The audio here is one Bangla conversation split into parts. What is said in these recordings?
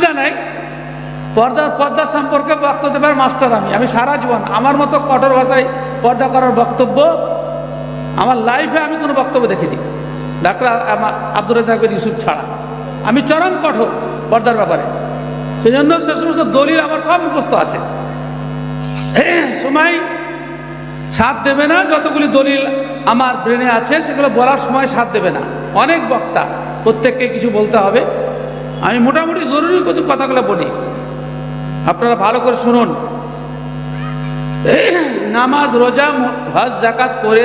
অসুবিধা নাই। পর্দা সম্পর্কে বক্তব্য দেবার মাস্টার আমি সারা জীবন আমার মতো কঠোর ভাষায় পর্দা করার বক্তব্য আমার লাইফে আমি কোনো বক্তব্য দেখিনি, ডাক্তার আব্দুর রাজ্জাক ইউসুফ ছাড়া। আমি চরম কঠোর পর্দার ব্যাপারে, সেই জন্য সে সমস্ত দলিল আমার সব মুখস্থ আছে। সময় সাথ দেবে না, যতগুলি দলিল আমার ব্রেনে আছে সেগুলো বলার সময় সাথ দেবে না। অনেক বক্তা, প্রত্যেককে কিছু বলতে হবে। আমি মোটামুটি জরুরি কিছু কথাগুলো বলি, আপনারা ভালো করে শুনুন। নামাজ, রোজা, হজ, যাকাত করে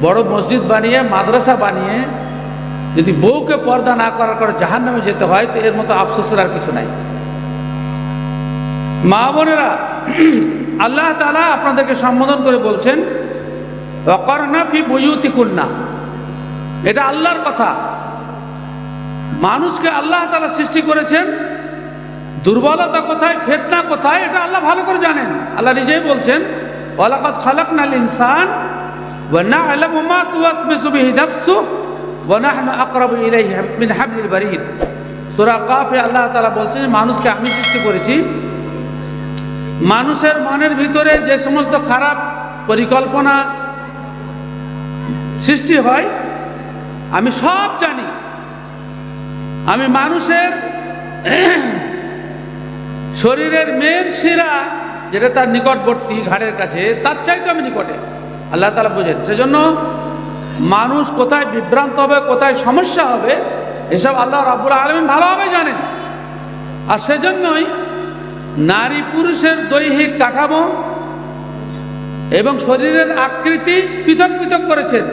বড় মসজিদ বানিয়ে মাদ্রাসা বানিয়ে যদি বউকে পর্দা না করার করে জাহান্নামে যেতে হয়, তো এর মতো আফসোসের আর কিছু নাই। মা বোনেরা, আল্লাহ তাআলা আপনাদেরকে সম্বোধন করে বলছেন ওয়াকারনা ফি বুয়ুতিকুন্না। এটা আল্লাহর কথা। মানুষকে আল্লাহ তাআলা সৃষ্টি করেছেন, দুর্বলতা কোথায়, ফিতনা কোথায়, এটা আল্লাহ ভালো করে জানেন। আল্লাহ নিজেই বলছেন ওয়ালাকাদ খালাকনাল ইনসান ওয়া না'লামু মা তুওয়াসবিসু বিহি নাফসুহু ওয়া নাহনু আকরাবু ইলাইহি মিন হাবলিল বারিদ। সূরা কাফে আল্লাহ তাআলা বলছেন মানুষকে আমি সৃষ্টি করেছি, মানুষের মনের ভিতরে যে সমস্ত খারাপ পরিকল্পনা সৃষ্টি হয় আমি সব জানি। আমি মানুষের শরীরের মেন শিরা যেটা তার নিকটবর্তী ঘাড়ের কাছে, তার চাইতে আমি নিকটে, আল্লাহ তাআলা বোঝেন। সেজন্য মানুষ কোথায় বিভ্রান্ত হবে, কোথায় সমস্যা হবে, এসব আল্লাহ রাব্বুল আলামিন ভালোভাবে জানেন। আর সেজন্যই নারী পুরুষের দৈহিক কাঠামো এবং শরীরের আকৃতি পৃথক পৃথক করেছেন,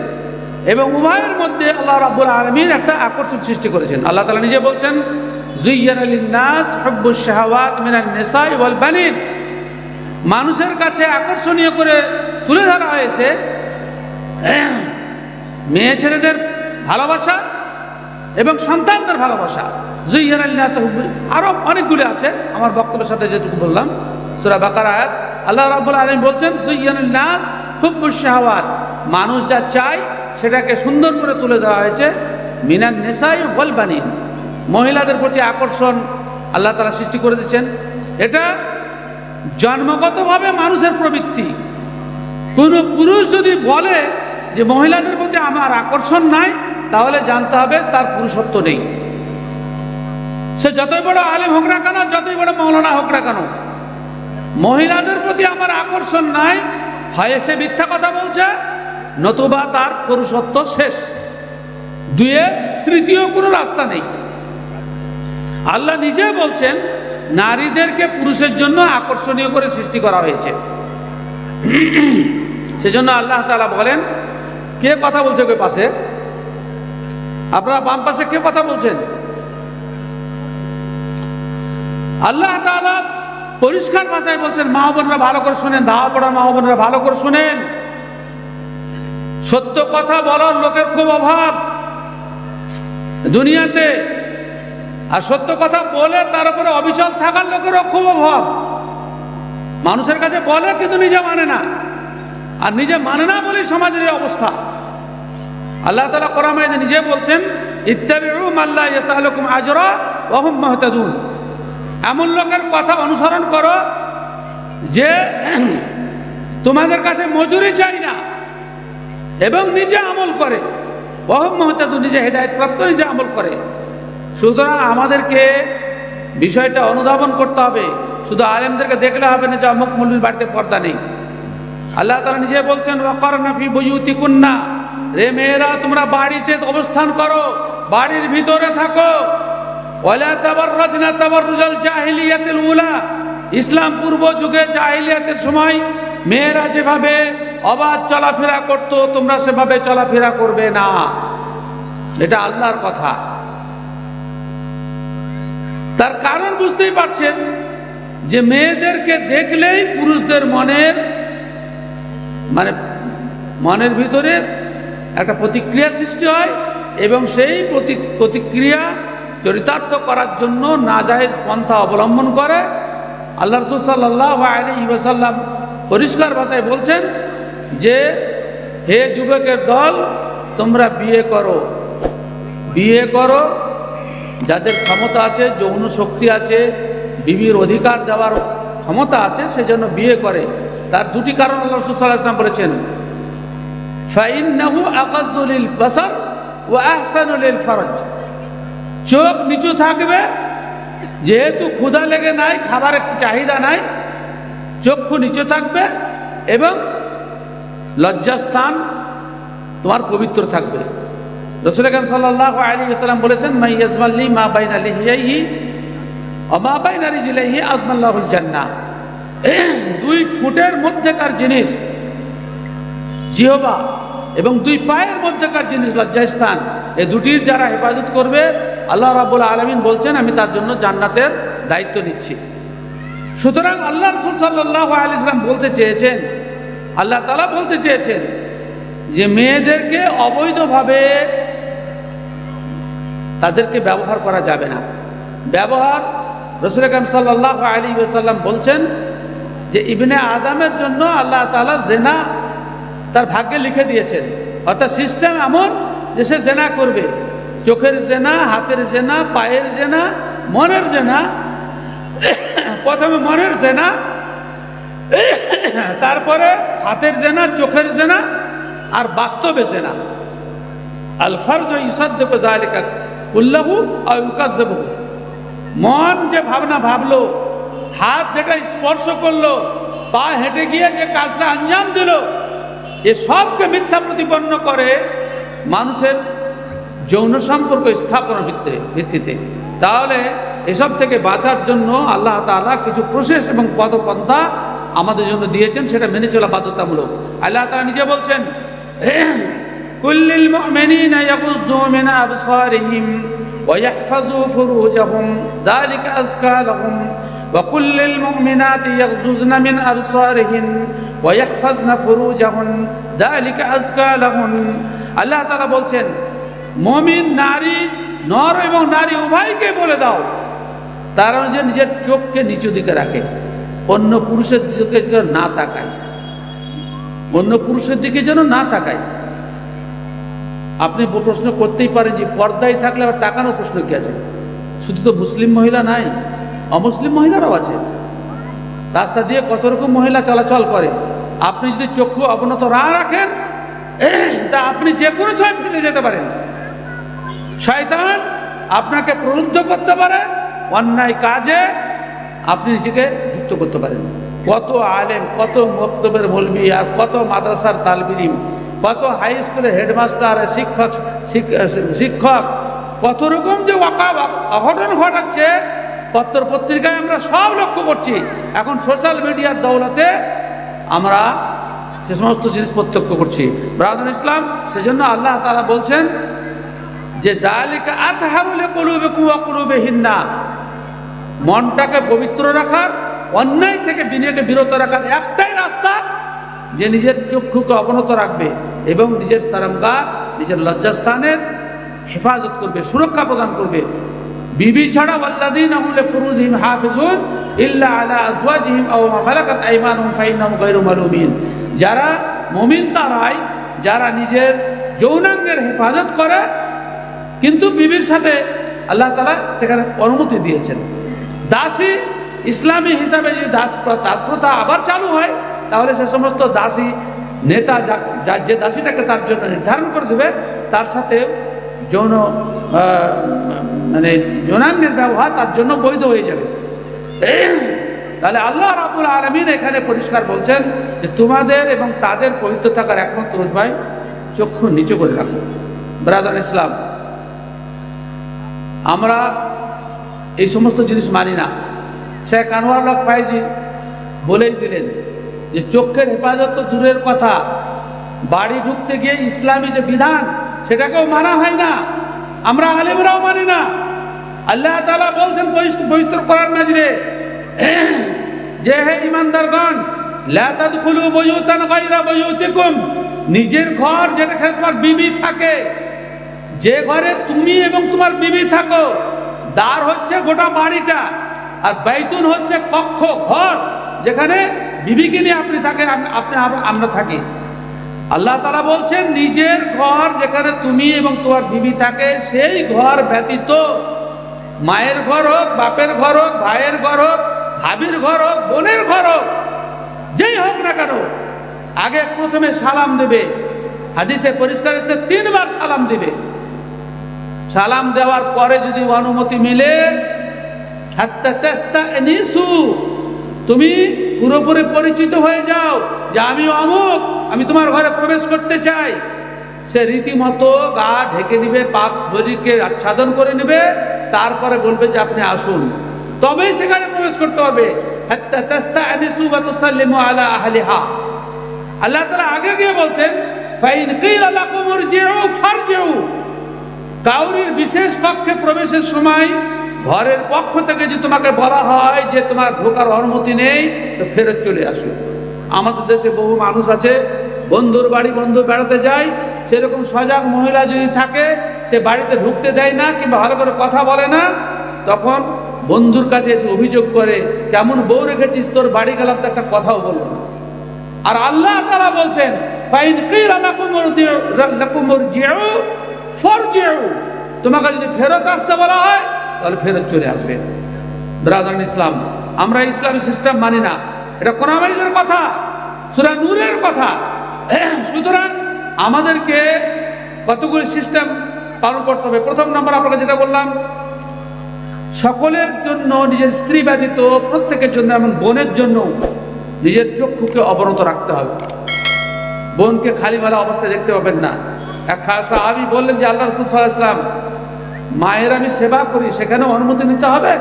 এবং উভয়ের মধ্যে আল্লাহ রাব্বুল আলামিন একটা আকর্ষণ সৃষ্টি করেছেন। আল্লাহ তাআলা নিজে বলছেন যুয়্যিনা লিন-নাস হুব্বুশ শাহাওয়াত মিনান নিসাই ওয়াল বানিন। মানুষের কাছে আকর্ষণীয় করে তুলে ধরা হয়েছে মেয়ে ছেলেদের ভালোবাসা এবং সন্তানদের ভালোবাসা। যুয়্যিনা লিন-নাস, আরো অনেকগুলো আছে, আমার বক্তব্যের সাথে যেটুকু বললাম সূরা বাকারা আয়াত। আল্লাহ রাব্বুল আলামিন বলছেন যুয়্যিনা লিন-নাস হুব্বুশ শাহাওয়াত, মানুষ যা চায় সেটাকে সুন্দর করে তুলে ধরা হয়েছে মিনান নিসাই ওয়াল বানিন, মহিলাদের প্রতি আকর্ষণ আল্লাহ তাআলা সৃষ্টি করে দিচ্ছেন। এটা জন্মগতভাবে মানুষের প্রবৃত্তি। কোনো পুরুষ যদি বলে যে মহিলাদের প্রতি আমার আকর্ষণ নাই, তাহলে জানতে হবে তার পুরুষত্ব নেই। সে যতই বড় আলেম হোক না কেন, যতই বড় মাওলানা হোক না কেন, মহিলাদের প্রতি আমার আকর্ষণ নাই, হয় সে মিথ্যা কথা বলছে, নতুবা তার পুরুষত্ব শেষ। দুয়ে তৃতীয় কোনো রাস্তা নেই। আল্লাহ নিজে বলছেন নারীদেরকে পুরুষের জন্য আকর্ষণীয় করে সৃষ্টি করা হয়েছে। সেজন্য আল্লাহ তাআলা বলেন, কে কথা বলছে কে পাশে? আপনারা বাম পাশে কে কথা বলছেন? আল্লাহ তাআলা পরিষ্কার ভাষায় বলছেন, মা বোনরা ভালো করে শুনেন, ধাওয়া পড়ার মা বোনরা ভালো করে শুনেন, সত্য কথা বলার লোকের খুব অভাব দুনিয়াতে, আর সত্য কথা বলে তার উপরে অবিচল থাকার লোকেরও খুব অভাব। মানুষের কাছে বলে কিন্তু নিজে মানে না, আর নিজে মানে না বলে সমাজের এই অবস্থা। আল্লাহ তাআলা কোরআন মাজিদে নিজে বলছেন ইত্তাবিউ মান লা ইয়াসআলুকুম আজরা ওয়া হুম মুহতাদুন, এমন লোকের কথা অনুসরণ করো যে তোমাদের কাছে মজুরি চাই না এবং নিজে আমল করে, ওয়া হুম মুহতাদুন, নিজে হেদায়েত প্রাপ্ত, নিজে আমল করে। সুতরাং আমাদেরকে বিষয়টা অনুধাবন করতে হবে, শুধু আলেমদেরকে দেখলে হবে না যে অমুক মৌলভীর বাড়িতে পর্দা নেই। আল্লাহ তাআলা নিজে বলছেন ওয়াকারনা ফি বুয়ুতিকুন্না, রে মেয়েরা তোমরা বাড়িতে অবস্থান করো, বাড়ির ভিতরে থাকো। ওয়ালা তাবাররাজনা তাবাররুজাল জাহিলিয়াতিল উলা, ইসলাম পূর্ব যুগে জাহিলিয়াতের সময় মেয়েরা যেভাবে অবাধ চলাফেরা করত, তোমরা সেভাবে চলাফেরা করবে না। এটা আল্লাহর কথা। তার কারণ বুঝতেই পারছেন যে মেয়েদেরকে দেখলেই পুরুষদের মনের ভিতরে একটা প্রতিক্রিয়া সৃষ্টি হয়, এবং সেই প্রতিক্রিয়া চরিতার্থ করার জন্য নাজায়েজ পন্থা অবলম্বন করে। আল্লাহ রাসূল সাল্লাল্লাহু আলাইহি ওয়াসাল্লাম পরিষ্কার ভাষায় বলছেন যে হে যুবকের দল, তোমরা বিয়ে করো, যাদের ক্ষমতা আছে, যৌন শক্তি আছে, বিবির অধিকার দেওয়ার ক্ষমতা আছে, সেজন্য বিয়ে করে। তার দুটি কারণ আল্লাহ রাসূল সাল্লাল্লাহু আলাইহি ওয়াসাল্লাম বলেছেন, ফাইন্নাহু আকাযু লিল বাসার ওয়া আহসানু লিল ফারজ। চোখ নিচু থাকবে, যেহেতু ক্ষুধা লেগে নাই, খাবারের চাহিদা নাই, চক্ষু নিচু থাকবে এবং লজ্জাস্থান তোমার পবিত্র থাকবে। রাসূল আকরাম সাল্লাল্লাহু আলাইহি ওয়াসাল্লাম বলেছেন, মান ইয়াজমাল্লি মা বাইনা লিহিয়াইহি ওয়া মা বাইনা রিজলাইহি আযমাল্লাহুল জান্নাহ। দুই ঠোঁটের মধ্যেকার জিনিস জিহ্বা এবং দুই পায়ের মধ্যেকার জিনিস লজ্জাস্থান, এই দুটির যারা হেফাজত করবে, আল্লাহ রাব্বুল আলামিন বলছেন আমি তার জন্য জান্নাতের দায়িত্ব নিচ্ছি। সুতরাং আল্লাহ রাসূল সাল্লাল্লাহু আলাইহি ওয়াসাল্লাম বলতে চেয়েছেন, আল্লাহ তাআলা বলতে চেয়েছেন যে মেয়েদেরকে অবৈধভাবে তাদেরকে ব্যবহার করা যাবে না। ব্যবহার, রাসূল আকরাম সাল্লাল্লাহু আলাইহি ওয়াসাল্লাম বলছেন যে ইবনে আদমের জন্য আল্লাহ তাআলা জেনা তার ভাগ্যে লিখে দিয়েছেন। অর্থাৎ সিস্টেম এমন যে সে জেনা করবে, চোখের জেনা, হাতের জেনা, পায়ের জেনা, মনের জেনা। প্রথমে মনের জেনা, তারপরে হাতের জেনা, চোখের জেনা, আর বাস্তবে জেনা। আল ফারজ ইসাদ্দিকু যালিকা কুল্লাহু আও ইউকাজ্জিবুহু। মন যে ভাবনা ভাবলো, হাত যেটা স্পর্শ করলো, পা হেঁটে গিয়ে যে কাজটা আঞ্জাম দিল, এ সবকে মিথ্যা প্রতিপন্ন করে মানুষের যৌন সম্পর্ক স্থাপনের ভিত্তিতে। তাহলে এসব থেকে বাঁচার জন্য আল্লাহ তাআলা কিছু প্রসেস এবং পদপন্থা আমাদের জন্য দিয়েছেন, সেটা মেনে চলা বাধ্যতামূলক। আল্লাহ তাআলা নিজে বলছেন, কুল্লিল মুমিনিনা ইয়াগুয্যু মিন আবসারিহিম ওয়া ইয়াহফাযু ফুরুজাহুম যালিকা আযকা লাহুম ওয়া কুল্লিল মুমিনাতি ইয়াগুযযনা মিন আবসারিহিন ওয়া ইয়াহফাযনা ফুরুজাহুন যালিকা আযকা লাহুম। আল্লাহ তাআলা বলছেন, মুমিন নারী, নর এবং নারী উভয়কে বলে দাও তারা যে নিজের চোখকে নিচু দিকে রাখে, অন্য পুরুষের দিকে যেন না তাকায়, অন্য পুরুষের দিকে যেন না তাকায়। আপনি প্রশ্ন করতেই পারেন যে পর্দায় থাকলে আবার তাকানোর প্রশ্ন কি আছে? শুধু তো মুসলিম মহিলা নাই, অমুসলিম মহিলারাও আছে। রাস্তা দিয়ে কত রকম মহিলা চলাচল করে। আপনি যদি চক্ষু অবনত না রাখেন, তা আপনি যে কোনো সময় ফেসে যেতে পারেন। শয়তান আপনাকে প্রলুব্ধ করতে পারে, অন্যায় কাজে আপনি নিজেকে যুক্ত করতে পারেন। কত আলেম, কত মক্তবের মৌলবি, আর কত মাদ্রাসার তালিব ইলম, কত হাই স্কুলের হেডমাস্টার, শিক্ষক কত রকম যে অঘটন ঘটাচ্ছে পত্র পত্রিকায় আমরা সব লক্ষ্য করছি। এখন সোশ্যাল মিডিয়ার দৌলতে আমরা সে সমস্ত জিনিস প্রত্যক্ষ করছি। ব্রাদার ইসলাম, সেজন্য আল্লাহ তাআলা বলছেন যে যালিকা আতহারু লিকুলুবিকুম ওয়া কুলুবিহিন্না, মনটাকে পবিত্র রাখার, অন্যায় থেকে বিরত রাখার একটাই রাস্তা যে নিজের চক্ষুকে অবনত রাখবে এবং নিজের শরমগাহ, নিজের লজ্জাস্থানের হেফাজত করবে, সুরক্ষা প্রদান করবে। বিবি ছাড়া ওয়াল্লাযীনা হুম লিফুরুজিহিম হাফিজুন ইল্লা আলা আজওয়াজিহিম আও মা মালাকাত আইমানুহুম ফাইন্নাহুম গায়রু মালুমিন। যারা মুমিন তারাই যারা নিজের যৌনাঙ্গের হেফাজত করে, কিন্তু বিবির সাথে আল্লাহ তাআলা সেখানে অনুমতি দিয়েছেন। দাসী ইসলামী হিসাবে যদি দাস প্রথা আবার চালু হয়, তাহলে সে সমস্ত দাসী নেতা যে দাসীটাকে তার জন্য নির্ধারণ করে দেবে, তার সাথে যৌনাঙ্গের ব্যবহার তার জন্য বৈধ হয়ে যাবে। তাহলে আল্লাহ রাব্বুল আলামিন এখানে পরিষ্কার বলছেন যে তোমাদের এবং তাদের পবিত্র থাকার একমাত্র উপায় চক্ষু নিচু করে রাখো। ব্রাদার ইসলাম, আমরা এই সমস্ত জিনিস মানি না। শেখ আনোয়ারুল হক ফাইজি বলেই দিলেন যে চোখের হেফাজত তো দূরের কথা, বাড়ি ঢুকতে গিয়ে ইসলামী যে বিধান সেটাকেও মানা হয় না, আমরা আলেমরাও মানি না। আল্লাহ তাআলা বলছেন পবিত্র কোরআন মাজিদে যে হে ঈমানদারগণ, লা তাদখুলু বুয়ুতান গায়রা বুয়ুতিকুম, নিজের ঘর যেখানে তোমার বিবি থাকে, যে ঘরে তুমি এবং তোমার বিবি থাকো, দ্বার হচ্ছে গোটা বাড়িটা, আর বাইতুন হচ্ছে কক্ষ, ঘর যেখানে বিবিকে নিয়ে আপনি থাকেন, আমরা থাকি। আল্লাহ তাআলা বলছেন নিজের ঘর যেখানে তুমি এবং তোমার বিবি থাকে, সেই ঘর ব্যতীত মায়ের ঘর হোক, বাপের ঘর হোক, ভাইয়ের ঘর হোক, ভাবির ঘর হোক, বোনের ঘর হোক, যেই হোক না কেন, আগে প্রথমে সালাম দেবে। হাদিসে পরিষ্কার এসে 3 বার সালাম দিবে। সালাম দেওয়ার পরে যদি অনুমতি মিলে, হাত্তা তাস্তানিসু, তুমি পুরোপুরি পরিচিত হয়ে যাও যে আমি অমুক, আমি তোমার ঘরে প্রবেশ করতে চাই, সে রীতিমতো গা ঢেকে নিবে, পাপ শরীরকে আচ্ছাদন করে নেবে, তারপরে বলবে যে আপনি আসুন, তবেই সেখানে প্রবেশ করতে হবে। হাত্তা তাস্তানিসু ওয়া তুসাল্লিমু আলা আহলিহা। আল্লাহ তাআলা আগে গিয়ে বলছেন ফাইন কিলা লাকুম ইরজিউ ফারজিউ। কাউরির বিশেষ কক্ষে প্রবেশের সময় ঘরের পক্ষ থেকে যে তোমাকে বলা হয় যে তোমার ঢোকার অনুমতি নেই, তো ফেরত চলে আসো। আমাদের দেশে বহু মানুষ আছে, বন্ধুর বাড়ি বন্ধু বেড়াতে যায়, সেরকম সজাগ মহিলা যদি থাকে, সে বাড়িতে ঢুকতে দেয় না কিংবা ভালো করে কথা বলে না, তখন বন্ধুর কাছে এসে অভিযোগ করে কেমন বউ রেখেছিস, তোর বাড়ি গেলাম তো একটা কথাও বললো না। আর আল্লাহ তাআলা বলছেন ফাইন কিলা লাকুম ইরজিউ ফারজিউ, তোমাকে যদি ফেরত আসতে বলা হয় তাহলে ফেরত চলে আসবে। ব্রাদার ইসলাম, আমরা ইসলামী সিস্টেম মানি না, এটা কোরআন মাজিদের কথা, সূরা নূরের কথা। সুতরাং আমাদেরকে কতগুলি সিস্টেম পালন করতে হবে। প্রথম নম্বর আপনাকে যেটা বললাম, সকলের জন্য, নিজের স্ত্রী ব্যতীত প্রত্যেকের জন্য, এমন বোনের জন্য নিজের চক্ষুকে অবনত রাখতে হবে। বোনকে খালিমালা অবস্থায় দেখতে পাবেন না। এক সাহাবী বললেন যে আল্লাহ রাসূল সাল্লাল্লাহু আলাইহি ওয়াসাল্লাম, মায়ের আমি সেবা করি, সেখানেও অনুমতি নিতে হবে?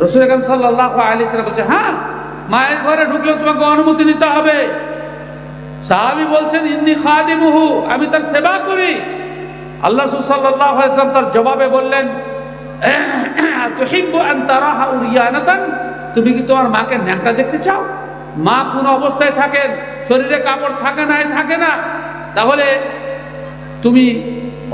রাসূল আকরাম সাল্লাল্লাহু আলাইহি ওয়াসাল্লাম বলছে, হ্যাঁ, মায়ের ঘরে ঢুকলেও তোমাকে অনুমতি নিতে হবে। সাহাবী বলছেন ইন্নী খাদিমুহু, আমি তার সেবা করি। আল্লাহ রাসূল সাল্লাল্লাহু আলাইহি ওয়াসাল্লাম তার জবাবে বললেন, তুহিব্বু আন তারাহা উরিয়ানাতান, তুমি কি তোমার মাকে ন্যাংটা দেখতে চাও? মা কোন অবস্থায় থাকেন, শরীরে কাপড় থাকে না, তাহলে তুমি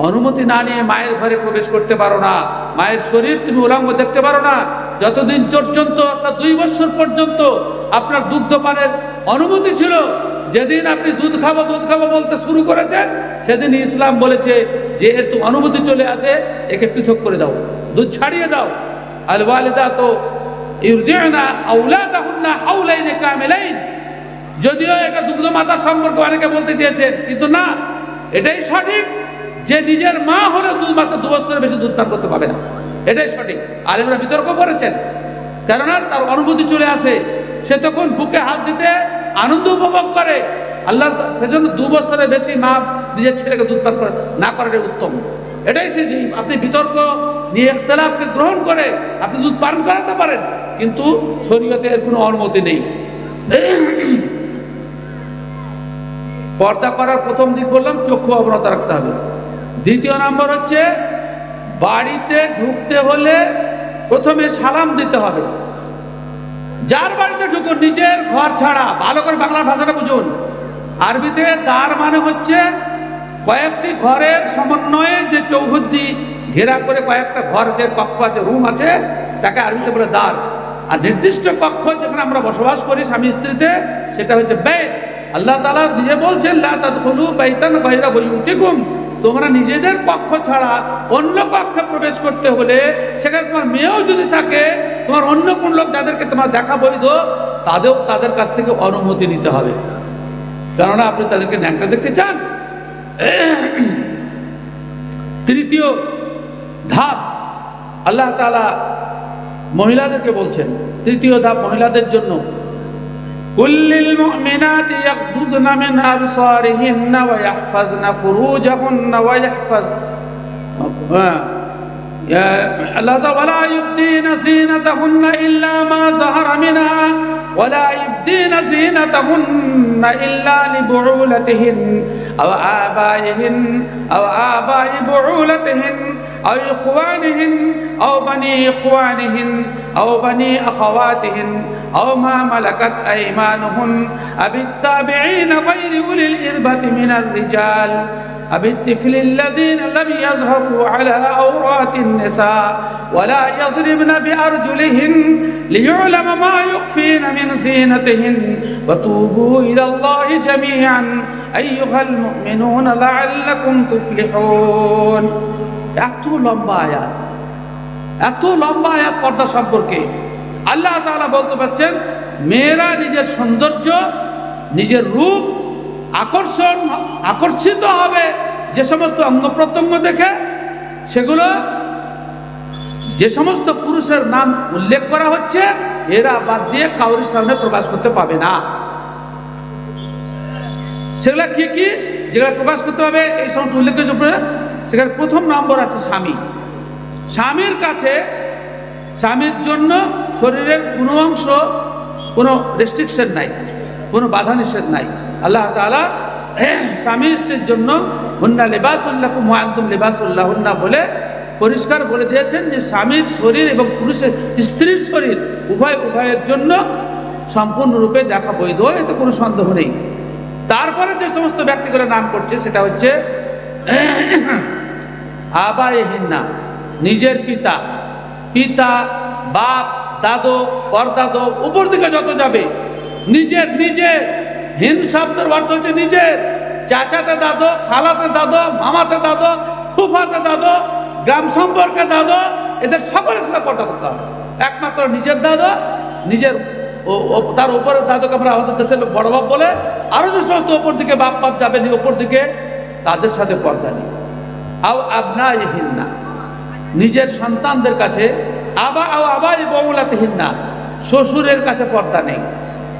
অনুমতি না নিয়ে মায়ের ঘরে প্রবেশ করতে পারো না, মায়ের শরীর তুমি উলঙ্গ দেখতে পারো না। যতদিন পর্যন্ত, অর্থাৎ 2 বছর পর্যন্ত আপনার দুগ্ধপানের অনুমতি ছিল, যেদিন আপনি দুধ খাবো বলতে শুরু করেছেন, সেদিন ইসলাম বলেছে যে এর তো অনুমতি চলে আসে, একে পৃথক করে দাও, দুধ ছাড়িয়ে দাও। আল ওয়ালিদাতু ইরদি'না আওলাদাহুন্না হাওলাইন কামিলাইন। যদিও এটা দুগ্ধ মাতার সম্পর্কে অনেকে বলতে চেয়েছেন, কিন্তু না, এটাই সঠিক যে নিজের মা হলে 2 বছরের বেশি দুধ পান করতে পাবে না, এটাই সঠিক। আলেমরা বিতর্ক করেছেন, কেননা তার অনুভূতি চলে আসে, সে তখন বুকে হাত দিতে আনন্দ উপভোগ করে। আল্লাহ সেজন্য 2 বছরের বেশি মা নিজের ছেলেকে দুধ পান করে না করাটাই উত্তম। এটাই সে, আপনি বিতর্ক নিয়ে ইখতিলাফকে গ্রহণ করে আপনি দুধ পান করাতে পারেন, কিন্তু শরীয়তে এর কোনো অনুমতি নেই। পর্দা করার প্রথম দিক বললাম, চক্ষু অবনত রাখতে হবে। দ্বিতীয় নম্বর হচ্ছে, বাড়িতে ঢুকতে হলে প্রথমে সালাম দিতে হবে। যার বাড়িতে ঢুকুন, নিজের ঘর ছাড়া, ভালো করে বাংলা ভাষাটা বুঝুন। আরবিতে দ্বার মানে হচ্ছে কয়েকটি ঘরের সমন্বয়ে যে চৌহদ্দি ঘেরা করে কয়েকটা ঘর আছে, কক্ষ আছে, রুম আছে, তাকে আরবিতে বলে দ্বার। আর নির্দিষ্ট কক্ষ যেখানে আমরা বসবাস করি স্বামী স্ত্রীতে, সেটা হচ্ছে বাইত। আল্লাহ তাআলা নিজে বলছেন লা তাদখুলু বাইতান গায়রা বুয়ুতিকুম, তোমরা নিজেদের কক্ষ ছাড়া অন্য কক্ষে প্রবেশ করতে হলে, সেখানে তোমার মেয়েও যদি থাকে, তোমার অন্য কোন লোক যাদেরকে তোমার দেখা বৈধ, তাদের কাছ থেকে অনুমতি নিতে হবে, কেননা আপনি তাদেরকে ন্যাংটা দেখতে চান। তৃতীয় ধাপ আল্লাহ তাআলা মহিলাদেরকে বলছেন, তৃতীয় ধাপ মহিলাদের জন্য, কুল্লিল মুমিনাতি ইয়াগযুযনা মিন আবসারিহিন্না ওয়া ইয়াহফাযনা ফুরুজাহুন্না ওয়া ইয়াহফাজ আল্লাহ তাআলা ওয়ালা ইবদিনা যিনাতাহুন্না ইল্লা মা যাহারা মিনহা ওয়ালা ইবদিনা যিনাতাহুন্না ইল্লা লিবুউলাতিহিন আও আবাইহিন আও আবাই বুউলাতিহিন أو إخوانهن أو بني إخوانهن أو بني أخواتهن أو ما ملكت أيمانهن أو التابعين غير أولي الإربة من الرجال أو الطفل الذين لم يظهروا على عورات النساء ولا يضربن بأرجلهن ليعلم ما يخفين من زينتهن وتوبوا إلى الله جميعا أيها المؤمنون لعلكم تفلحون। এত লম্বা আয়াত, এত লম্বা আয়াত পর্দা সম্পর্কে। আল্লাহ তাআলা বলতে পারছেন মেয়েরা নিজের সৌন্দর্য, নিজের রূপ আকর্ষিত হবে যে সমস্ত অঙ্গ প্রত্যঙ্গ দেখে, সেগুলো যে সমস্ত পুরুষের নাম উল্লেখ করা হচ্ছে এরা বাদ দিয়ে কাউর সামনে প্রকাশ করতে পাবে না। সেগুলা কি কি যেগুলো প্রকাশ করতে হবে এই সমস্ত উল্লেখ করেছে, সেখানে প্রথম নম্বর আছে স্বামী। স্বামীর কাছে, স্বামীর জন্য শরীরের কোনো অংশ কোনো রেস্ট্রিকশন নাই, কোনো বাধা নিষেধ নাই। আল্লাহ তাআলা স্বামী স্ত্রীর জন্য হুন্না লিবাসুল্লাকুম ওয়া আনতুম লিবাসুল্লাহুন্না বলে পরিষ্কার বলে দিয়েছেন যে স্বামীর শরীর এবং পুরুষের স্ত্রীর শরীর উভয়ের জন্য সম্পূর্ণরূপে দেখা বৈধ, এতে কোনো সন্দেহ নেই। তারপরে যে সমস্ত ব্যক্তিগুলো নাম করছে সেটা হচ্ছে আবাইহিন্না, নিজের পিতা, বাপ, দাদু, পরদাদু, উপর দিকে যত যাবে। নিজের হিন শব্দের অর্থ হচ্ছে নিজের, চাচাতে দাদু, খালাতে দাদু, মামাতে দাদু, ফুফাতে দাদু, গ্রাম সম্পর্কে দাদু, এদের সকলের সাথে পর্দা করতে হবে। একমাত্র নিজের দাদু, নিজের তার উপরের দাদুকে আমরা আমাদের দেশের লোক বড় বাপ বলে, আরো যে সমস্ত উপর দিকে বাপ যাবে উপর দিকে, তাদের সাথে পর্দা নেই। আবনাইহিন্না, নিজের সন্তানদের কাছে, আবাই বউলাতিহিন্না, শ্বশুরের কাছে পর্দা নেই।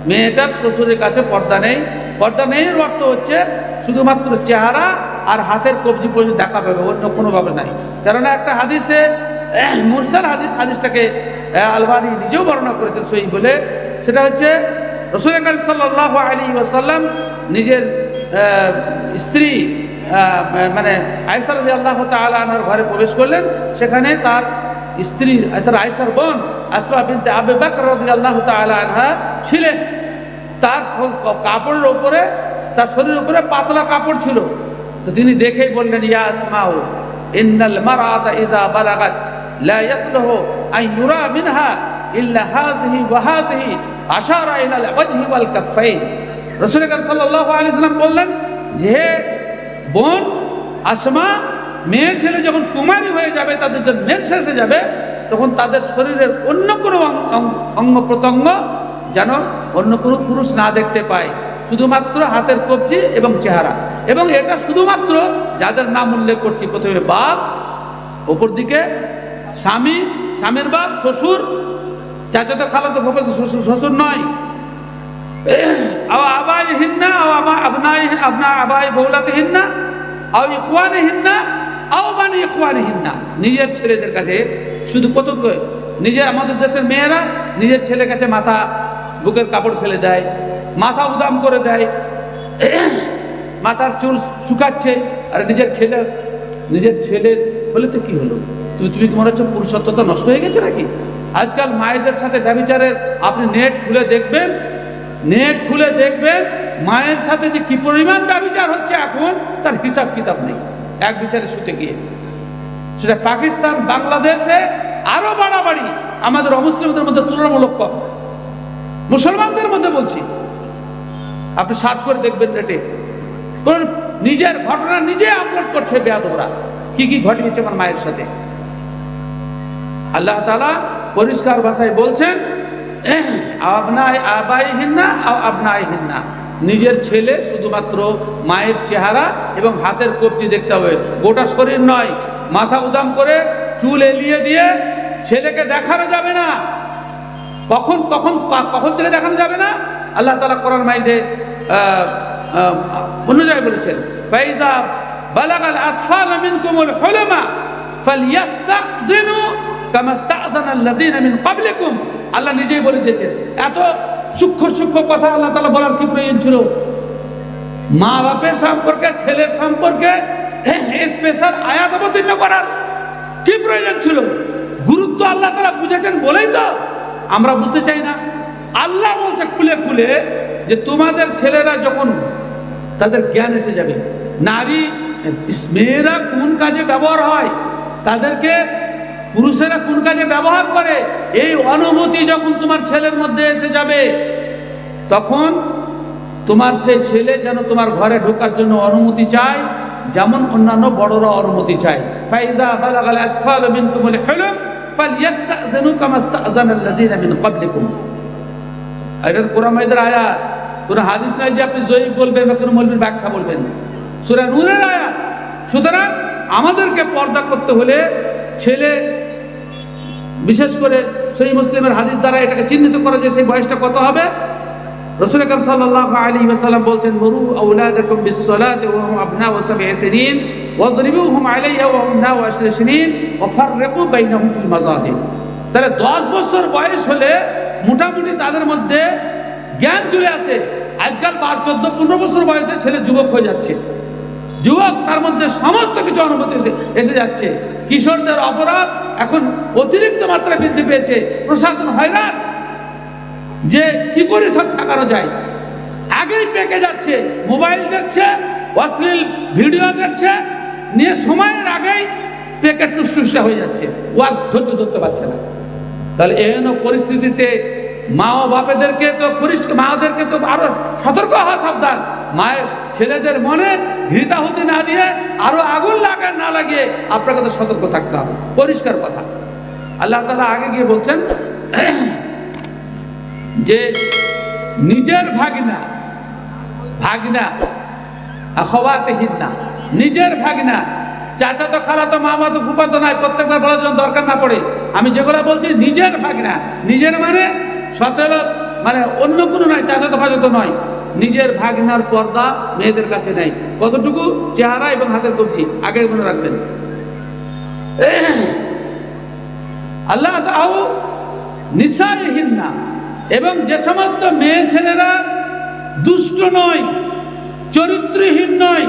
মেয়েটার শ্বশুরের কাছে পর্দা নেই। পর্দা নেই এর অর্থ হচ্ছে শুধুমাত্র চেহারা আর হাতের কবজি পর্যন্ত দেখা পাবে, অন্য কোনোভাবে নাই। কেননা একটা হাদিসে মুরসাল হাদিসটাকে আলবানী নিজেও বর্ণনা করেছেন সহিহ বলে, সেটা হচ্ছে রাসূল কারীম সাল্লাল্লাহু আলাইহি ওয়াসাল্লাম নিজের স্ত্রী মানে আয়েশা রাদিয়াল্লাহু তাআলা আনহার ঘরে প্রবেশ করলেন। সেখানে তার স্ত্রী আয়েশার বোন আসমা বিনতে আবু বকর রাদিয়াল্লাহু তাআলা আনহা ছিলেন। তার কাপড়ের উপরে, তার শরীরের উপরে পাতলা কাপড় ছিল। তো তিনি দেখেই বললেন, ইয়া আসমাউ ইন্নাল মারআতা ইযা বালাগাত লা ইয়াসলুহু আন ইউরা মিনহা ইল্লা হাযিহি ওয়া হাযিহি, আশারা ইলাল ওয়াজহি ওয়াল কাফাইন। রাসূল কারীম সাল্লাল্লাহু আলাইহি ওয়াসাল্লাম বললেন যে বোন আসমা, মেয়ে ছেলে যখন কুমারী হয়ে যাবে, তাদের যখন মেন্স এসে যাবে, তখন তাদের শরীরের অন্য কোনো অঙ্গ প্রত্যঙ্গ যেন অন্য কোনো পুরুষ না দেখতে পায়, শুধুমাত্র হাতের কবজি এবং চেহারা। এবং এটা শুধুমাত্র যাদের নাম উল্লেখ করছি, প্রথমে বাপ, ওপর দিকে স্বামী, স্বামীর বাপ, শ্বশুর, চাচাতো খালাতো ফুফাতো শ্বশুর নয়। আবাইহিন্না আবাই বউলাতিহিন্না আও ইখওয়ানিহিন্না আও বানি ইখওয়ানিহিন্না, নিজের ছেলেদের কাছে শুধু কত নিজের, আমাদের দেশের মেয়েরা নিজের ছেলের কাছে মাথা বুকের কাপড় ফেলে দেয়, মাথা উদাম করে দেয়, মাথার চুল শুকাচ্ছে। আর নিজের ছেলে বলে তো কি হলো, তুমি কি মনে হচ্ছে পুরুষত্বতা নষ্ট হয়ে গেছে নাকি? আজকাল মায়েদের সাথে ব্যভিচারের আপনি নেট খুলে দেখবেন মায়ের সাথে যে কি পরিমাণ ব্যভিচার হচ্ছে এখন, তার হিসাব কিতাব নেই। এক বিচারে শুতে গিয়ে সেটা পাকিস্তান, বাংলাদেশে আরো বাড়াবাড়ি, আমাদের অমুসলিমদের মধ্যে তুলনামূলক কম। মুসলমানদের মধ্যে বলছি, আপনি সার্চ করে দেখবেন নেটে, নিজের ঘটনা নিজে আপলোড করছে বেয়াদবরা, কি কি ঘটিয়েছে আমার মায়ের সাথে। আল্লাহ তাআলা পরিষ্কার ভাষায় বলছেন, আবনাইহিন্না, নিজের ছেলে শুধুমাত্র মায়ের চেহারা এবং হাতের কবজি দেখতে হবে, গোটা শরীর নয়। মাথা উদাম করে চুল এলিয়ে দিয়ে ছেলেকে দেখানো যাবে না। কখন থেকে দেখানো যাবে না? আল্লাহ তাআলা কোরআন মাইদে অন্য জায়গায় বলেছেন, ফাইজা বালাগাল আতফাল মিনকুমুল হুলামা ফালইস্তাযিনু কামা ইস্তাযানাল্লাযিনা মিন ক্বাবলিকুম। আল্লাহ নিজেই বলে দিয়েছেন। এত সূক্ষ্ম কথা আল্লাহ তাআলা বলার কি প্রয়োজন ছিল? মা বাপের সম্পর্কে, ছেলের সম্পর্কে স্পেশাল আয়াত অবতীর্ণ করার কি প্রয়োজন ছিল? গুরুত্ব আল্লাহ তাআলা বুঝেছেন বলেই তো আমরা বুঝতে চাই না। আল্লাহ বলছে খুলে যে তোমাদের ছেলেরা যখন তাদের জ্ঞান এসে যাবে, মেয়েরা কোন কাজে ব্যবহার হয়, তাদেরকে পুরুষেরা কোন কাজে ব্যবহার করে, এই অনুভূতি যখন তোমার ছেলের মধ্যে এসে যাবে, তখন তোমার সেই ছেলে যেন তোমার ঘরে ঢোকার জন্য অনুমতি চায়, যেমন অন্যান্য বড়রা অনুমতি চায়। ফাইজা বালাগাল আতফাল মিনকুমুল হুলুম ফালইয়াস্তাযিনু কামা ইসতাযানাল্লাযীনা মিন ক্বাবলিকুম। এটা কোরআন মাজিদের আয়াত, কোন হাদিস নাই যে আপনি জয়ীফ বলবেন বা কোন মৌলবীর ব্যাখ্যা বলবেন। সূরা নূরের আয়াত। সুতরাং আমাদেরকে পর্দা করতে হলে ছেলে, বিশেষ করে সহিহ মুসলিমের হাদিস দ্বারা এটাকে চিহ্নিত করা যায় সেই বয়সটা কত হবে। রাসূল আকরাম সাল্লাল্লাহু আলাইহি ওয়াসাল্লাম বলছেন, মুরু আওলাদাকুম বিস-সালাতি ওয়া হুম আবনাউ 7 সিনিন ওয়াযরিবুহুম আলাইহা ওয়া হুম নাউ 10 সিনিন ওয়া ফাররিকু বাইনাহুম ফিল মাযাজি। তাহলে 10 বছর বয়স হলে মোটামুটি তাদের মধ্যে জ্ঞান চলে আসে। আজকাল 14-15 বছর বয়সে ছেলে যুবক হয়ে যাচ্ছে, যুবক তার মধ্যে সমস্ত কিছু অনুভূতি এসে যাচ্ছে। কিশোরদের অপরাধ এখন অতিরিক্ত মাত্রায় বৃদ্ধি পেয়েছে, প্রশাসন হয়রান যে কি করে সব ঠেকানো যায়। আগেই পেকে যাচ্ছে, মোবাইল দেখছে, অশ্লীল ভিডিও দেখছে, নিয়ে সময়ের আগেই পেকে টুসটুসা হয়ে যাচ্ছে, ও আর ধৈর্য ধরতে পারছে না। তাহলে এহেন পরিস্থিতিতে মা ও বাপেদেরকে তো মাদেরকে তো আরো সতর্ক হওয়া সাবধান। মায়ের ছেলেদের মনে ঘৃতাহুতি না দিয়ে আরো আগুন না লাগিয়ে আপনাকে তো সতর্ক থাকতে হবে। পরিষ্কার কথা। আল্লাহ তাআলা আগে গিয়ে বলছেন যে নিজের ভাগিনা আখাওয়াতিহিন্না, নিজের ভাগিনা, চাচা তো খালা তো মামা তো ফুফা তো নাই, প্রত্যেকবার বলার জন্য দরকার না পড়ে। আমি যেগুলো বলছি নিজের ভাগিনা, নিজের মানে সতেরত, মানে অন্য কোনো নয়, চাচা তো ফাজা তো নয়। নিজের ভাগিনার পর্দা মেয়েদের কাছে নেই। কতটুকু? চেহারা এবং হাতের কবজি, আগে মনে রাখবেন। আল্লাহ তাআও নিসাইহিন্না, এবং যে সমস্ত মেয়ে ছেলেরা দুষ্ট নয়, চরিত্রহীন নয়,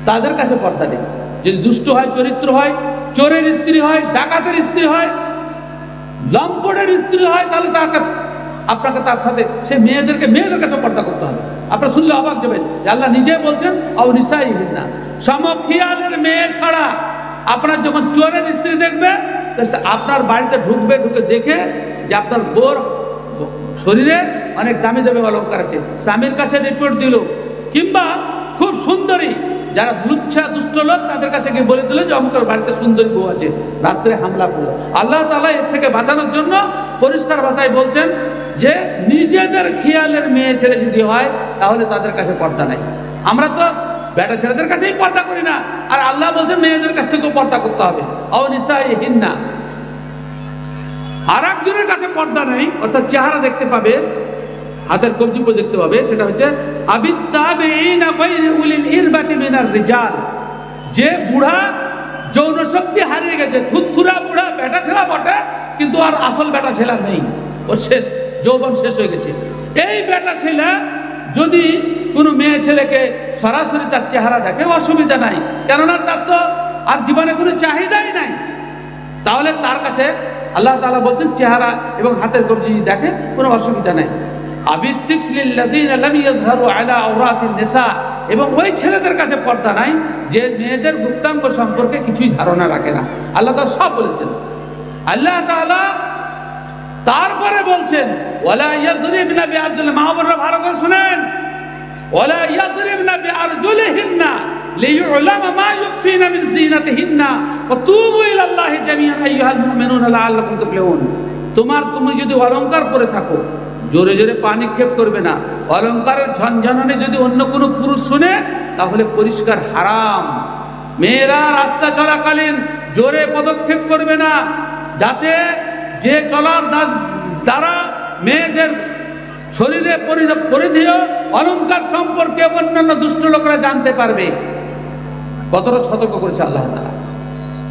তাদের কাছে পর্দা নেই। যদি দুষ্ট হয়, চরিত্র হয়, চোরের স্ত্রী হয়, ডাকাতের স্ত্রী হয়, লম্পটের স্ত্রী হয়, তাহলে আপনাকে তার সাথে সে মেয়েদের কাছে পর্দা করতে হবে। আপনারা শুনলে অবাক যাবেন যে আল্লাহ নিজে বলছেন আও নিসাইহিন্না, সমখিয়ালের মেয়ে ছাড়া। আপনার যখন চোরের স্ত্রী দেখবে, আপনার বাড়িতে ঢুকে দেখে যে আপনার বোর শরীরে অনেক দামি দামি অলঙ্কার আছে, স্বামীর কাছে রিপোর্ট দিল, কিংবা খুব সুন্দরী, যারা লুচ্ছা দুষ্ট লোক তাদের কাছে গিয়ে বলে দিল যে অমুকের বাড়িতে সুন্দরী বউ আছে, রাত্রে হামলা করলো। আল্লাহ তাআলা এর থেকে বাঁচানোর জন্য পরিষ্কার ভাষায় বলছেন যে নিজেদের খেয়ালের মেয়ে ছেলে যদি হয় তাহলে তাদের কাছে পর্দা নাই। আমরা তো বেটা ছেলেদের কাছেই পর্দা করি না, আর আল্লাহ বলছেন মেয়েদের কাছ থেকেও পর্দা করতে হবে। আও নিসাইহিন্না, আর একজনের কাছে পর্দা নেই, অর্থাৎ চেহারা দেখতে পাবে, হাতের কবজি দেখতে পাবে, সেটা হচ্ছে আবিত্তাবিনা গায়রি উলিল ইরবাতি মিনার রিজাল। যে বুড়া যৌন শক্তি হারিয়ে গেছে, থুতথুরা বুড়া, বেটা ছেলা বটে কিন্তু আর আসল বেটা ছেলা নেই, ও শেষ, যৌবন শেষ হয়ে গেছে। এই বেটা ছেলে যদি কোনো মেয়ে ছেলেকে সরাসরি তার চেহারা দেখে, অসুবিধা নাই, কেননা তার তো আর জীবনে কোনো চাহিদাই নাই। তাহলে তার কাছে আল্লাহ তাআলা বলছেন চেহারা এবং হাতের কবজি দেখে, কোনো অসুবিধা নাই। আবিত্তিফলিল্লাযীনা লাম ইয়াযহারু আলা আওরাতিন নিসা, এবং ওই ছেলেদের কাছে পর্দা নাই যে মেয়েদের গুপ্তাঙ্গ সম্পর্কে কিছুই ধারণা রাখে না। আল্লাহ তাআলা সব বলেছেন। আল্লাহ তাআলা তারপরে বলছেন ওয়ালা ইয়াযরিবনা বিআরজুলি, মা বোনরা ভালো করে শুনেন, ওয়ালা ইয়াযরিবনা বিআরজুলিহিন্না লিইউলামা মা ইউখফিনা মিন যিনাতিহিন্না ওয়া তুবু ইলাল্লাহি জামিআন আইয়ুহাল মুমিনুনা লাআল্লাকুম তুফলিহুন। তুমি যদি অলংকার পরে থাকো, জোরে জোরে পা নিক্ষেপ করবে না। অলংকারের ঝনঝনানি যদি অন্য কোনো পুরুষ শুনে তাহলে পরিষ্কার হারাম। মেয়েরা রাস্তা চলাকালীন জোরে পদক্ষেপ করবে না, যাতে যে চলার দ্বারা মেয়েদের শরীরে পরিধেয় অলংকার সম্পর্কে অন্যান্য দুষ্ট লোকরা জানতে পারবে। কতটা সতর্ক করেছে আল্লাহ তাআলা।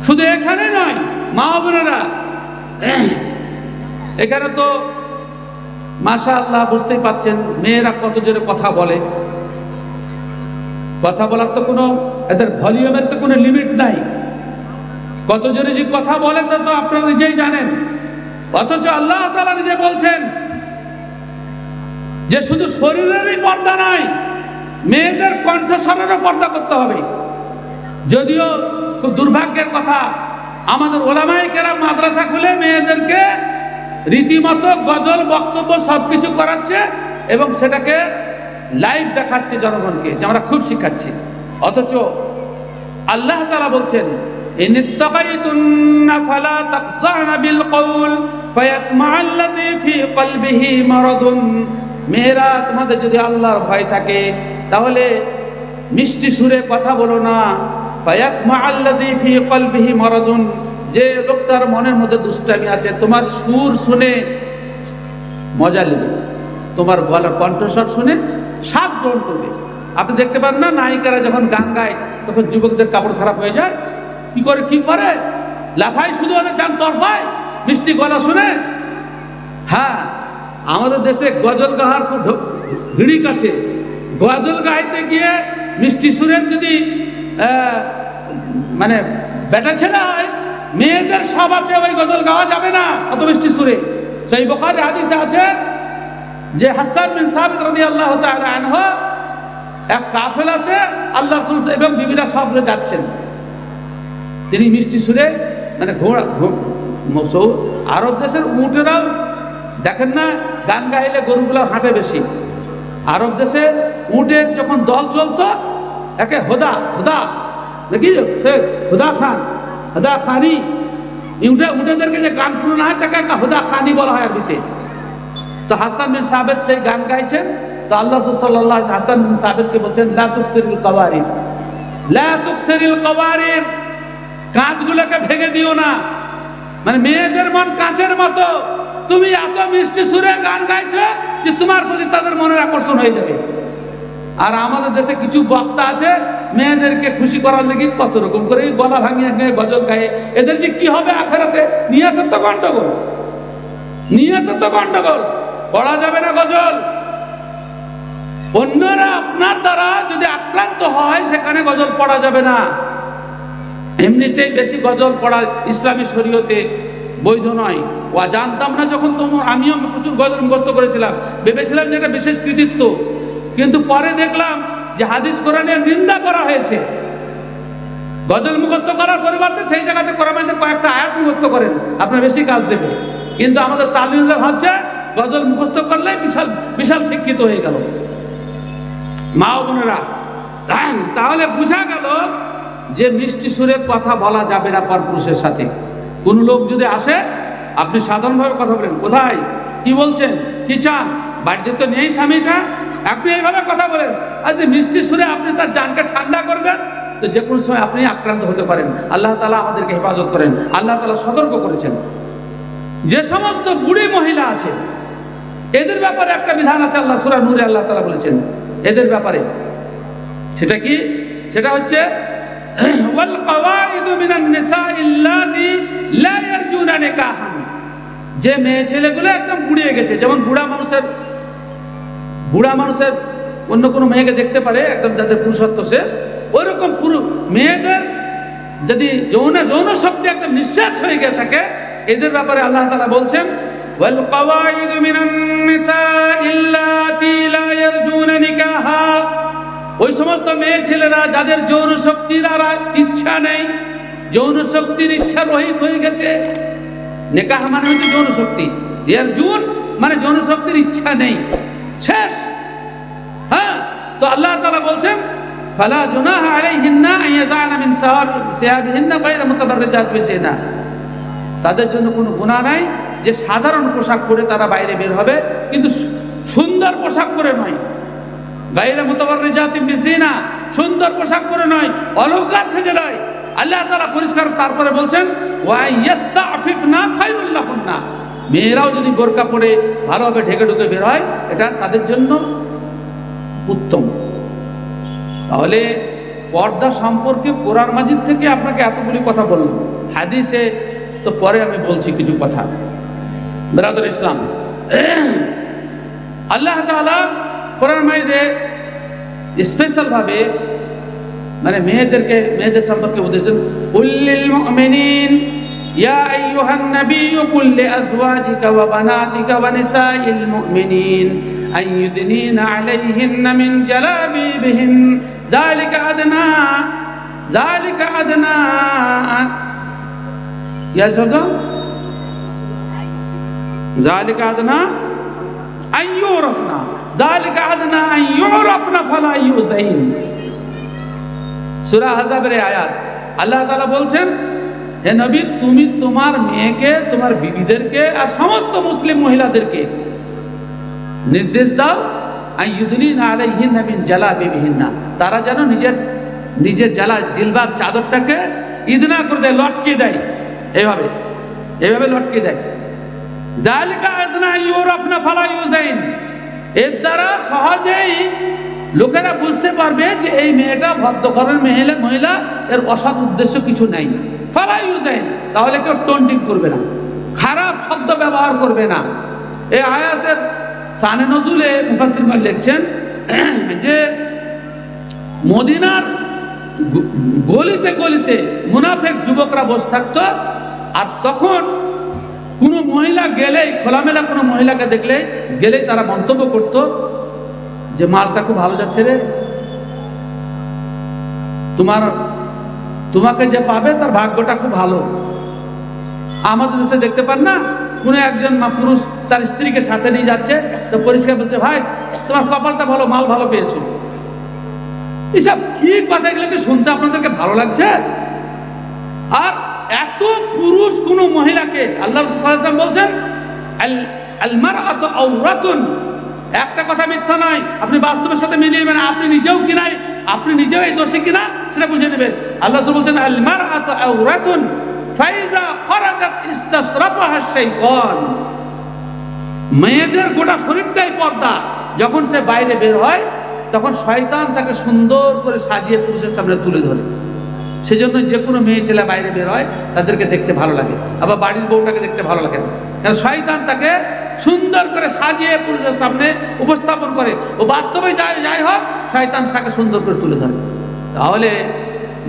শুধু এখানে নয়, মা বোনেরা, এখানে তো মাশাআল্লাহ বুঝতেই পাচ্ছেন মেয়েরা কত জোরে কথা বলে। কথা বলার তো কোনো, এদের ভলিউমের তো কোনো লিমিট নাই। কত জোরে যে কথা বলে তা তো আপনারা নিজেই জানেন। অথচ আল্লাহ তাআলা নিজে বলছেন যে শুধু শরীরেরই পর্দা নাই, মেয়েদের কণ্ঠস্বরেরও পর্দা করতে হবে। যদিও খুব দুর্ভাগ্যের কথা, আমাদের ওলামায়ে কেরাম মাদ্রাসা খুলে মেয়েদেরকে রীতিমতো গজল, বক্তব্য সবকিছু করাচ্ছে এবং সেটাকে লাইভ দেখাচ্ছে জনগণকে যে আমরা খুব শিখাচ্ছি। অথচ আল্লাহ তাআলা বলছেন ইনিত্তাকাইতুম طلقتن فلا تخضعن بالقول فيطمع الذي في قلبه مرض। মেয়েরা তোমাদের যদি আল্লাহর ভয় থাকে তাহলে মিষ্টি সুরে কথা বলো না। ফায়াতমা আল্লাযী ফি কলবিহি মারাদুন, যে লোকটার মনের মধ্যে দুষ্টামি আছে তোমার সুর শুনে মজা নেবে, তোমার গলার কণ্ঠস্বর শুনে স্বাদ গ্রহণ করবে। আপনি দেখতে পান না নায়িকারা যখন গান গায় তখন যুবকদের কাপড় খারাপ হয়ে যায়, কি করে লাফায়, শুধু ওদের যান তরফায় মিষ্টি গলা শুনে। হ্যাঁ, আমাদের দেশে গজল গাহার খুব ভিড়ি কাছে, গজল গাইতে গিয়ে মিষ্টি সুরের যদি মানে বেটা ছেলে হয়, মেয়েদের সভাতে ওই গজল গাওয়া যাবে না অত মিষ্টি সুরে। সেই বুখারী হাদিসে আছে যে হাসান বিন সাবিত রাদিয়াল্লাহু তাআলা আনহু এক কাফেলাতে আল্লাহ রাসূল এবং বিবিরা সব যাচ্ছেন, তিনি মিষ্টি সুরে মানে ঘোড়া আরব দেশের উটেরাও দেখেন না গান গাইলে গরুগুলো হাঁটে বেশি। আরব দেশে উটের যখন দল চলতো একে হোদা হোদা দেখি সে হোদা খানি, উটেদেরকে যে গান শোনানো হয় তাকে একটা হোদা খানি বলা হয় আরবিতে। তো হাসান বিন সাবিত সেই গান গাইছেন, তো আল্লাহ সাল্লাল্লাহু আলাইহি হাসান বিন সাবিতকে বলছেন লা তুকসিরিল কওয়ারির, লা তুকসিরিল কওয়ারির, কাঁচগুলোকে ভেঙে দিও না। মানে মেয়েদের মন কাঁচের মতো, তুমি এত মিষ্টি সুরে গান গাইছো যে তোমার প্রতি তাদের মনের আকর্ষণ হয়ে যাবে। আর আমাদের দেশে কিছু বক্তা আছে মেয়েদেরকে খুশি করার লেগে কত রকম করে গলা ভাঙিয়ে গজল গায়ে, এদের যে কি হবে আখেরাতে, নিয়তের তো গন্ডগোল, নিয়তের তো গন্ডগোল, পড়া যাবে না গজল। অন্যরা আপনার দ্বারা যদি আক্রান্ত হয় সেখানে গজল পড়া যাবে না। এমনিতেই বেশি গজল পড়া ইসলামী শরীয়তে বৈধ নয়। ও জানতাম না যখন আমিও প্রচুর গজল মুখস্থ করেছিলাম, ভেবেছিলাম যে এটা বিশেষ কৃতিত্ব, কিন্তু পরে দেখলাম যে হাদিস কোরআনের নিন্দা করা হয়েছে। গজল মুখস্থ করার পরিবর্তে সেই জায়গাতে কোরআনের কয়েকটা আয়াত মুখস্থ করেন, আপনার বেশি কাজ দেবে। কিন্তু আমাদের তালিমরা ভাবছে গজল মুখস্থ করলে বিশাল বিশাল শিক্ষিত হয়ে গেল। মা ও বোনেরা, তাহলে বোঝা গেল যে মিষ্টি সুরে কথা বলা যাবে না পরপুরুষের সাথে। কোন লোক যদি আসে আপনি সাধারণভাবে কথা বলেন, কোথায়, কি বলছেন, কি চান, বাড়িতে তো নেই স্বামীটা, আপনি এইভাবে কথা বলেন। আর যে মিষ্টি সুরে আপনি তার জানকে ঠান্ডা করে দেন, তো যে কোনো সময় আপনি আক্রান্ত হতে পারেন। আল্লাহ তাআলা আমাদেরকে হেফাজত করেন। আল্লাহ তাআলা সতর্ক করেছেন। যে সমস্ত বুড়ি মহিলা আছে এদের ব্যাপারে একটা বিধান আছে, আল্লাহ সূরা নূরে আল্লাহ তাআলা বলেছেন এদের ব্যাপারে। সেটা কি? সেটা হচ্ছে ওয়াল কাওয়াইদু মিনান নিসাই আল্লাতী লা ইয়ারজুনা নিকাহান, যে মেয়ে ছেলেগুলো একদম বুড়িয়ে গেছে, যেমন বুড়া মানুষের অন্য কোনো মেয়েকে দেখতে পারে একদম যাদের পুরুষত্ব শেষ, ওইরকম মেয়েদের যদি যৌন শক্তি একদম নিঃশ্বাস হয়ে গিয়ে থাকে, এদের ব্যাপারে আল্লাহ তাআলা বলছেন ওয়াল কাওয়াইদু মিনান নিসাই আল্লাতী লা ইয়ারজুনা নিকাহা, ওই সমস্ত মেয়ে ছেলেরা যাদের যৌন শক্তির আর ইচ্ছা নেই, যৌন শক্তির ইচ্ছা রহিত হয়ে গেছে। নিকাহ মানে হচ্ছে যৌন শক্তি, ইয়ারজুন মানে যৌন শক্তির ইচ্ছা নেই, শেষ। হ্যাঁ, তো আল্লাহ তাআলা বলছেন ফালা জুনাহা আলাইহিন্না আন ইয়াযানা মিন সিয়াবিহিন্না গায়রা মুতাবাররিজাত বিজিনা, তাদের জন্য কোনো গুনাহ নাই যে সাধারণ পোশাক পরে তারা বাইরে বের হবে, কিন্তু সুন্দর পোশাক পরে নয়। গায়রা মুতাবাররিজাত বিজিনা, সুন্দর পোশাক পরে নয়, অলংকার সেজে নয়। আল্লাহ তাআলা পরিষ্কার তারপরে বলছেন ওয়া ইয়াস্তাফিফনা খায়রুল লাহুন্না, মেয়েরাও যদি বোরকা পরে ভালোভাবে ঢেকে ঢুকে বের হয় এটা তাদের জন্য উত্তম। তাহলে পর্দা সম্পর্কে কোরআন মাজিদ থেকে আপনাকে এতগুলি কথা বললাম, হাদিসে তো পরে আমি বলছি কিছু কথা। ব্রাদার ইসলাম, আল্লাহ তাআলা কোরআন মাজিদে স্পেশাল ভাবে মানে মেয়েদের সম্পর্কে বলেছেন কুল্লিল মুমিনিন ইয়া আইয়ুহান নাবিয়্যু কুল লিআজওয়াজিকা ওয়া বানাতিকা ওয়া নিসাইল মুমিনিন আন ইউদনিনা আলাইহিন্না মিন জালাবিবিহিন যালিকা আদনা ইয়া সদা যালিকা আদনা আন ইউরাফনা, যালিকা আদনা আন ইউরাফনা ফালা ইউযাইন। সূরা আহজাবের আয়াত। আল্লাহ তাআলা বলছেন হে নবী, তুমি তোমার মেয়েকে, তোমার বিবিদেরকে আর সমস্ত মুসলিম মহিলাদেরকে নির্দেশ দাও, আইয়ুদনিনা আলাইহিন্না মিন জালাবিবিহিন্না, তারা যেন নিজের জিলবাব চাদরটাকে ইদনা করে দেয়, লটকিয়ে দেয়, এইভাবে লটকিয়ে দেয়। যালিকা আদনা ইউরাফনা ফালা ইউজাইন, এর দ্বারা সহজেই লোকেরা বুঝতে পারবে যে এই মেয়েটা ভদ্রঘরের মহিলা, এর অসৎ উদ্দেশ্য কিছু নাই। ফালা ইউজাইন, তাহলে কেউ টন্টিং করবে না, খারাপ শব্দ ব্যবহার করবে না। এই আয়াতের শানে নজুলে মুফাসসিরগণ লিখছেন যে মদিনার গলিতে গলিতে মুনাফিক যুবকরা বসে থাকতো, আর তখন কোনো মহিলা গেলেই, খোলামেলা কোনো মহিলাকে গেলেই তারা মন্তব্য করত যে মালটা খুব ভালো যাচ্ছে রে, তোমাকে যে পাবে তার ভাগ্যটা খুব ভালো। আমাদের দেশে দেখতে পান না, কোনো একজন পুরুষ তার স্ত্রীকে সাথে নিয়ে যাচ্ছে, তো পরিষ্কার বলছে, ভাই তোমার কপালটা ভালো, মাল ভালো পেয়েছো। এসব কি কথা, এগুলো কি শুনতে আপনাদেরকে ভালো লাগছে? আর এত পুরুষ কোন মহিলাকে, আল্লাহ রাসূল সাল্লাল্লাহু আলাইহি ওয়াসাল্লাম বলছেন আল মারআতু আওরাতুন, একটা কথা মিথ্যা নয়, আপনি বাস্তবের সাথে মিলিয়ে নেবেন, আপনি নিজেও এই দোষী কিনা সেটা বুঝে নেবেন। আল্লাহ রাসূল বলছেন আল মারআতু আওরাতুন ফাইজা খারাজাত ইসতাসরাফাহা শাইতান, মেয়েদের গোটা শরীরটাই পর্দা, যখন সে বাইরে বের হয় তখন শয়তান তাকে সুন্দর করে সাজিয়ে পুরুষের সামনে তুলে ধরে। সেজন্য যে কোনো মেয়ে ছেলে বাইরে বের হয় তাদেরকে দেখতে ভালো লাগে, আবার বাড়ির বউটাকে দেখতে ভালো লাগে না, কারণ শয়তান তাকে সুন্দর করে সাজিয়ে পুরুষের সামনে উপস্থাপন করে, ও বাস্তবে যাই হোক শয়তান তাকে সুন্দর করে তুলে ধরে। তাহলে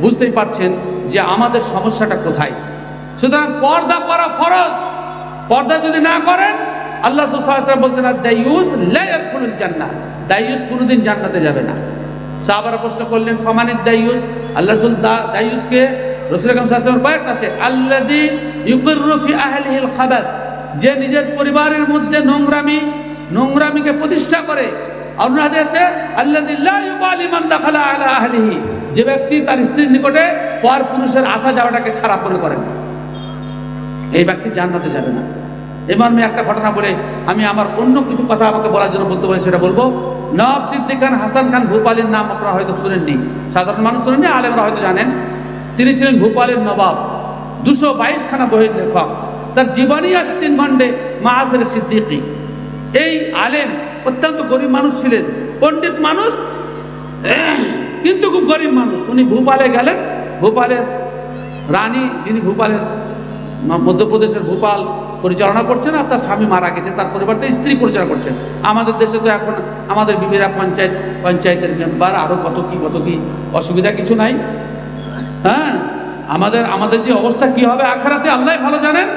বুঝতেই পারছেন যে আমাদের সমস্যাটা কোথায়। সুতরাং পর্দা করা ফরজ, পর্দা যদি না করেন, আল্লাহ রাসূল সাল্লাল্লাহু আলাইহি ওয়াসাল্লাম বলছেন দাইয়ুস লা ইয়াদখুলুল জান্নাহ, দাইয়ুস কোনোদিন জান্নাতে যাবে না। সাহাবারা প্রশ্ন করলেন ফামানিদ দাইয়ুস, আল্লাহ রাসূল দাইয়ুসকে রাসূল আকরাম সাল্লাল্লাহু আলাইহি ওয়াসাল্লামের কয়েকটা আছে, আল্লাযী ইউকিররু ফি আহলিহিল খাবাস, যে নিজের পরিবারের মধ্যে নোংরামিকে প্রতিষ্ঠা করে। অন্য হাদিসে আছে আল্লাযী লা ইউবালি মান দাখালা আলা আহলিহি, যে ব্যক্তি তার স্ত্রীর নিকটে পর পুরুষের আসা যাওয়াটাকে খারাপ মনে করেন, এই ব্যক্তি জান্নাতে যাবে না। এবার আমি একটা ঘটনা বলে আমি আমার অন্য কিছু কথা আমাকে বলার জন্য বলতে পারি, সেটা বলবো। নওয়াব সিদ্দিক খান হাসান খান ভূপালের নাম আপনারা হয়তো শুনেননি, সাধারণ মানুষ শুনেননি, আলেমরা হয়তো জানেন। তিনি ছিলেন ভূপালের নবাব, 222 খানা বইয়ের লেখক, তার জীবনী আছে 3 খণ্ডে, মাআসির সিদ্দিকী। এই আলেম অত্যন্ত গরিব মানুষ ছিলেন, পণ্ডিত মানুষ, কিন্তু খুব গরিব মানুষ। উনি ভূপালে গেলেন, ভূপালের রানী, যিনি ভূপালের মধ্যপ্রদেশের ভূপাল পরিচালনা করছেন, আর তার স্বামী মারা গেছে, তার পরিবর্তে স্ত্রী পরিচালনা করছেন। আমাদের দেশে তো এখন আমাদের বিবিরা পঞ্চায়েতের মেম্বার, আরো কত কি অসুবিধা কিছু নাই। হ্যাঁ, আমাদের যে অবস্থা কি হবে আখিরাতে আল্লাহ ভালো জানেন।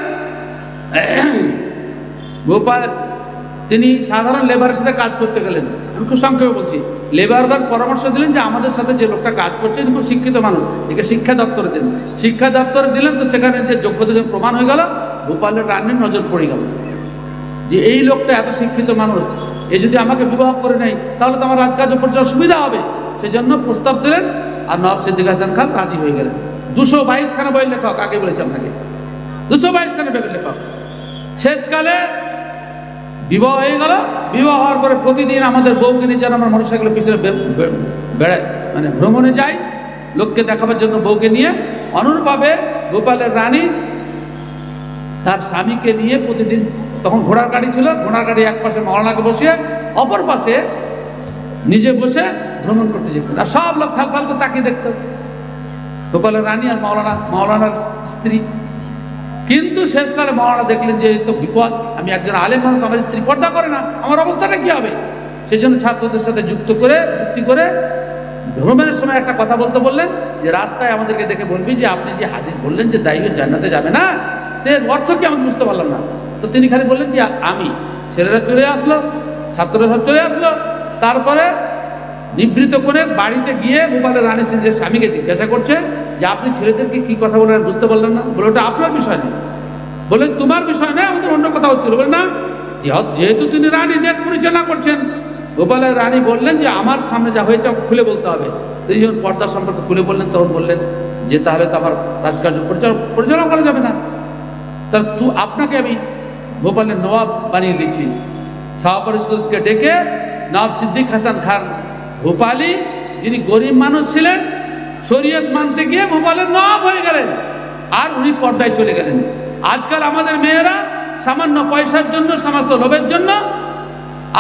ভোপাল তিনি সাধারণ লেবারের সাথে কাজ করতে গেলেন, আমি খুব সংক্ষেপে বলছি। লেবারদার পরামর্শ দিলেন যে আমাদের সাথে যে লোকটা কাজ করছে তিনি খুব শিক্ষিত মানুষ, একে শিক্ষা দপ্তরে দিন। শিক্ষা দপ্তরে দিলেন, তো সেখানে যে যোগ্যতা প্রমাণ হয়ে গেল, ভোপালের রানীর নজর পড়ে গেল যে এই লোকটা এত শিক্ষিত মানুষ, এ যদি আমাকে বিবাহ করে নেয় তাহলে তো আমার রাজকার্য পরিচালনার সুবিধা হবে। সেজন্য প্রস্তাব দিলেন, আর নওয়াব সিদ্দিক হাসান খান রাজি হয়ে গেলেন। 222 খানা বইয়ের লেখক, আগে বলেছি আপনাকে, 222 খানা বইয়ের লেখক। শেষকালে বিবাহ হয়ে গেল। বিবাহ হওয়ার পরে প্রতিদিন আমাদের বউকে নিয়ে যেন আমরা মোটরসাইকেলের পিছনে বেড়ায়, মানে ভ্রমণে যাই লোককে দেখাবার জন্য বউকে নিয়ে। অনুরূপভাবে গোপালের রানী তার স্বামীকে নিয়ে প্রতিদিন, তখন ঘোড়ার গাড়ি ছিল, ঘোড়ার গাড়ি এক পাশে মাওলানাকে বসিয়ে অপর পাশে নিজে বসে ভ্রমণ করতে যেতেন, আর সব লোক ফাল করে তাকিয়ে দেখত, গোপালের রানী আর মাওলানার স্ত্রী। কিন্তু শেষকালে মাওলানা দেখলেন যে তো বিপদ, আমি একজন আলেম মানুষ, আমার স্ত্রী পর্দা করে না, আমার অবস্থাটা কি হবে? সেই জন্য ছাত্রদের সাথে যুক্তি করে ভ্রমণের সময় একটা কথা বললেন যে রাস্তায় আমাদেরকে দেখে বলবি যে আপনি যে হাদিস বললেন যে দাইয়ুস জান্নাতে যাবে না, এর অর্থ কি আমি বুঝতে পারলাম না। তো তিনি খালি বললেন যে আমি, ছেলেরা চলে আসলো, ছাত্ররা সব চলে আসলো। তারপরে নিবৃত করে বাড়িতে গিয়ে ভোপালের রানী সিংহের স্বামীকে জিজ্ঞাসা করছে যে আপনি ছেলেদেরকে কি কথা বলেন বুঝতে পারলেন না? বলে ওটা আপনার বিষয় নেই। বলে তোমার বিষয় নয়, আমাদের অন্য কথা হচ্ছিল। বলে না, যেহেতু তিনি রানী দেশ পরিচালনা করছেন। ভোপালের রানী বললেন যে আমার সামনে যা হয়েছে খুলে বলতে হবে। তিনি যখন পর্দা সম্পর্কে খুলে বললেন, তখন বললেন যে তাহলে তো আমার রাজকার্য পরিচালনা করা যাবে না। তাহলে আপনাকে আমি ভোপালের নবাব বানিয়ে দিচ্ছি। সভা পরিষদকে ডেকে নবাব সিদ্দিক হাসান খান ভোপালি, যিনি গরিব মানুষ ছিলেন, শরীয়ত মানতে গিয়ে ভোপালের নবাব হয়ে গেলেন, আর উনি পর্দায় চলে গেলেন। আজকাল আমাদের মেয়েরা সামান্য পয়সার জন্য, সমস্ত লোভের জন্য,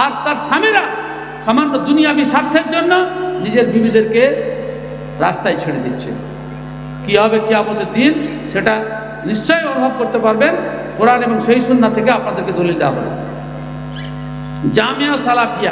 আর তার স্বামীরা সামান্য দুনিয়াবি স্বার্থের জন্য নিজের বিবিদেরকে রাস্তায় ছেড়ে দিচ্ছে। কি হবে কিয়ামতের দিন সেটা নিশ্চয়ই অনুভব করতে পারবেন। কোরআন এবং সহিহ সুন্নাহ থেকে আপনাদেরকে দলিল দেওয়া হলো। জামিয়া সালাফিয়া